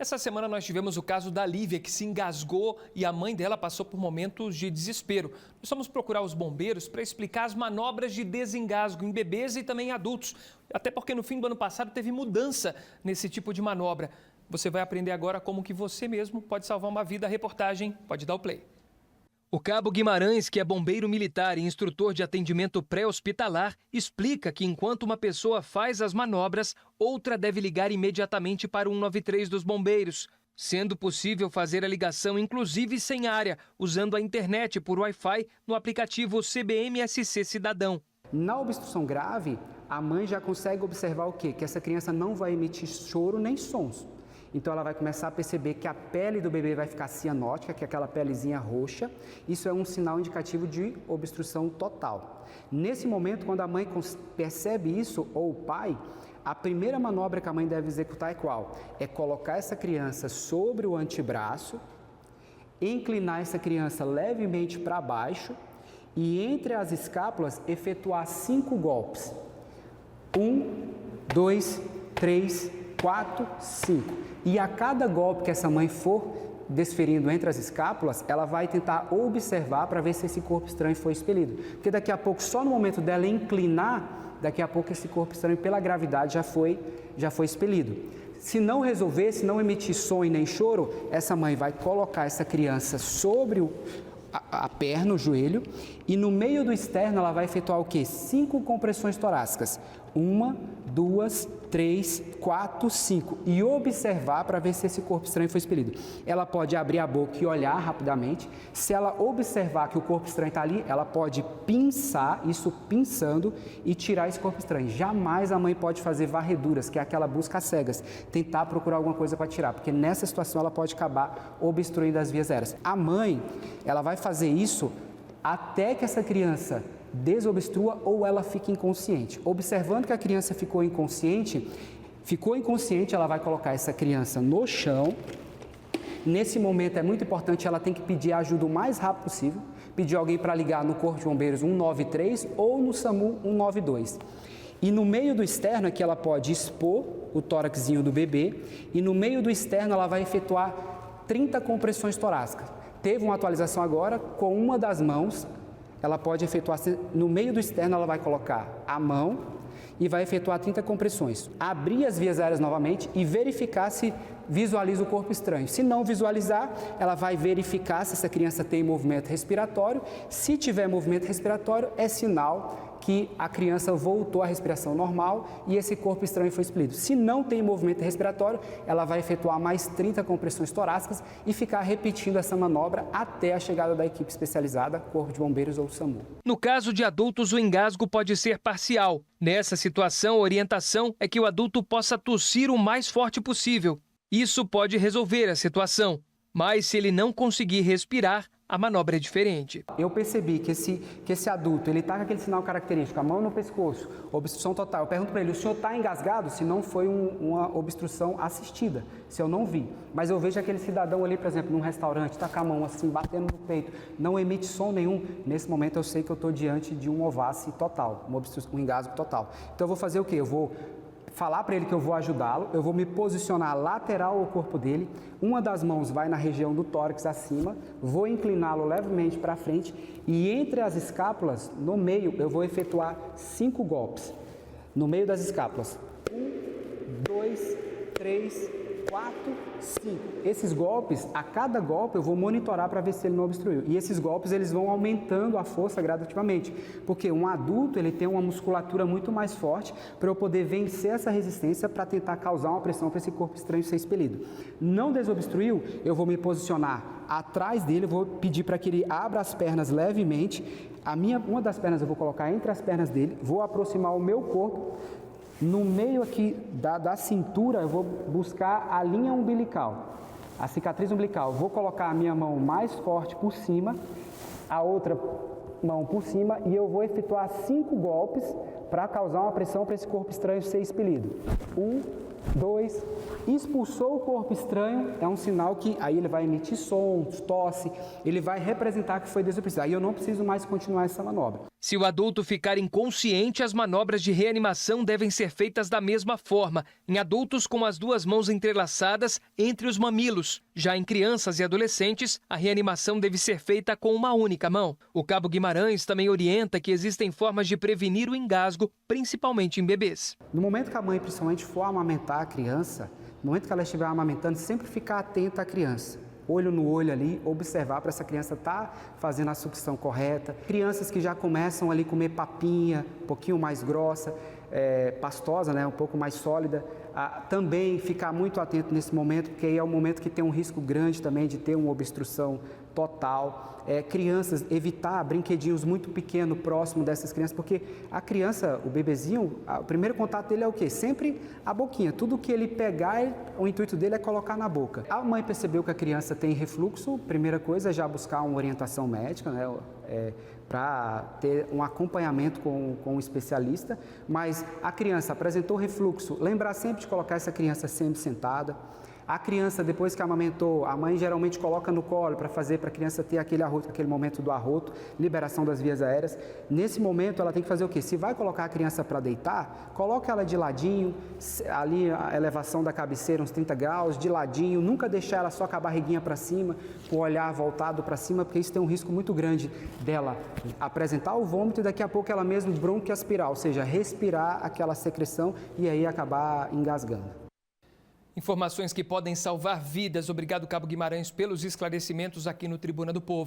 Essa semana nós tivemos o caso da Lívia, que se engasgou e a mãe dela passou por momentos de desespero. Nós vamos procurar os bombeiros para explicar as manobras de desengasgo em bebês e também em adultos. Até porque no fim do ano passado teve mudança nesse tipo de manobra. Você vai aprender agora como que você mesmo pode salvar uma vida. A reportagem pode dar o play. O cabo Guimarães, que é bombeiro militar e instrutor de atendimento pré-hospitalar, explica que enquanto uma pessoa faz as manobras, outra deve ligar imediatamente para o 193 dos bombeiros, sendo possível fazer a ligação inclusive sem área, usando a internet por Wi-Fi no aplicativo CBMSC Cidadão. Na obstrução grave, a mãe já consegue observar o quê? Que essa criança não vai emitir choro nem sons. Então ela vai começar a perceber que a pele do bebê vai ficar cianótica, que é aquela pelezinha roxa. Isso é um sinal indicativo de obstrução total. Nesse momento, quando a mãe percebe isso, ou o pai, a primeira manobra que a mãe deve executar é qual? É colocar essa criança sobre o antebraço, inclinar essa criança levemente para baixo e entre as escápulas efetuar 5 golpes. 1, 2, 3, 4, 5. E a cada golpe que essa mãe for desferindo entre as escápulas, ela vai tentar observar para ver se esse corpo estranho foi expelido. Porque daqui a pouco, só no momento dela inclinar, daqui a pouco esse corpo estranho, pela gravidade, já foi expelido. Se não resolver, se não emitir som e nem choro, essa mãe vai colocar essa criança sobre a perna, o joelho, e no meio do externo ela vai efetuar o quê? 5 compressões torácicas. 1, 2, 3, 4, 5. E observar para ver se esse corpo estranho foi expelido. Ela pode abrir a boca e olhar rapidamente. Se ela observar que o corpo estranho está ali, ela pode pinçar, isso pinçando, e tirar esse corpo estranho. Jamais a mãe pode fazer varreduras, que é aquela busca às cegas, tentar procurar alguma coisa para tirar, porque nessa situação ela pode acabar obstruindo as vias aéreas. A mãe, ela vai fazer isso até que essa criança desobstrua ou ela fique inconsciente. Observando que a criança ficou inconsciente, ela vai colocar essa criança no chão. Nesse momento é muito importante, ela tem que pedir ajuda o mais rápido possível, pedir alguém para ligar no Corpo de Bombeiros 193 ou no SAMU 192. E no meio do externo é que ela pode expor o tóraxzinho do bebê e no meio do externo ela vai efetuar 30 compressões torácicas. Teve uma atualização agora com uma das mãos. Ela pode efetuar, no meio do externo ela vai colocar a mão e vai efetuar 30 compressões. Abrir as vias aéreas novamente e verificar se visualiza o corpo estranho. Se não visualizar, ela vai verificar se essa criança tem movimento respiratório. Se tiver movimento respiratório, é sinal que a criança voltou à respiração normal e esse corpo estranho foi expelido. Se não tem movimento respiratório, ela vai efetuar mais 30 compressões torácicas e ficar repetindo essa manobra até a chegada da equipe especializada, Corpo de Bombeiros ou SAMU. No caso de adultos, o engasgo pode ser parcial. Nessa situação, a orientação é que o adulto possa tossir o mais forte possível. Isso pode resolver a situação, mas se ele não conseguir respirar, a manobra é diferente. Eu percebi que esse adulto, ele está com aquele sinal característico, a mão no pescoço, obstrução total. Eu pergunto para ele, o senhor está engasgado? Se não foi uma obstrução assistida, se eu não vi. Mas eu vejo aquele cidadão ali, por exemplo, num restaurante, está com a mão assim, batendo no peito, não emite som nenhum. Nesse momento eu sei que eu estou diante de um ovace total, um engasgo total. Então eu vou fazer o quê? Eu vou falar para ele que eu vou ajudá-lo, eu vou me posicionar lateral ao corpo dele, uma das mãos vai na região do tórax acima, vou incliná-lo levemente para frente e entre as escápulas, no meio, eu vou efetuar 5 golpes, no meio das escápulas. 1, 2, 3, 4, 5. Esses golpes, a cada golpe eu vou monitorar para ver se ele não obstruiu. E esses golpes eles vão aumentando a força gradativamente, porque um adulto ele tem uma musculatura muito mais forte para eu poder vencer essa resistência para tentar causar uma pressão para esse corpo estranho ser expelido. Não desobstruiu, eu vou me posicionar atrás dele, vou pedir para que ele abra as pernas levemente. Uma das pernas eu vou colocar entre as pernas dele, vou aproximar o meu corpo. No meio aqui da cintura, eu vou buscar a linha umbilical, a cicatriz umbilical. Vou colocar a minha mão mais forte por cima, a outra mão por cima e eu vou efetuar 5 golpes para causar uma pressão para esse corpo estranho ser expelido. 1, 2. Expulsou o corpo estranho, é um sinal que aí ele vai emitir sons, tosse, ele vai representar que foi desobstruído. Aí eu não preciso mais continuar essa manobra. Se o adulto ficar inconsciente, as manobras de reanimação devem ser feitas da mesma forma, em adultos com as duas mãos entrelaçadas entre os mamilos. Já em crianças e adolescentes, a reanimação deve ser feita com uma única mão. O cabo Guimarães também orienta que existem formas de prevenir o engasgo, principalmente em bebês. No momento que a mãe, principalmente, for amamentar a criança, no momento que ela estiver amamentando, sempre ficar atenta à criança. Olho no olho ali, observar para essa criança estar fazendo a sucção correta. Crianças que já começam ali a comer papinha, um pouquinho mais grossa, pastosa, né, um pouco mais sólida, também ficar muito atento nesse momento, porque aí é o momento que tem um risco grande também de ter uma obstrução total. Crianças, evitar brinquedinhos muito pequenos próximo dessas crianças, porque a criança, o bebezinho, o primeiro contato dele é o quê? Sempre a boquinha. Tudo que ele pegar, o intuito dele é colocar na boca. A mãe percebeu que a criança tem refluxo, primeira coisa é já buscar uma orientação médica, né? Para ter um acompanhamento com um especialista, mas a criança apresentou refluxo, lembrar sempre de colocar essa criança sempre sentada. A criança, depois que amamentou, a mãe geralmente coloca no colo para fazer para a criança ter aquele arroto, aquele momento do arroto, liberação das vias aéreas. Nesse momento, ela tem que fazer o quê? Se vai colocar a criança para deitar, coloca ela de ladinho, ali a elevação da cabeceira, uns 30 graus, de ladinho, nunca deixar ela só com a barriguinha para cima, com o olhar voltado para cima, porque isso tem um risco muito grande dela apresentar o vômito e daqui a pouco ela mesmo bronquiaspirar, ou seja, respirar aquela secreção e aí acabar engasgando. Informações que podem salvar vidas. Obrigado, Cabo Guimarães, pelos esclarecimentos aqui no Tribuna do Povo.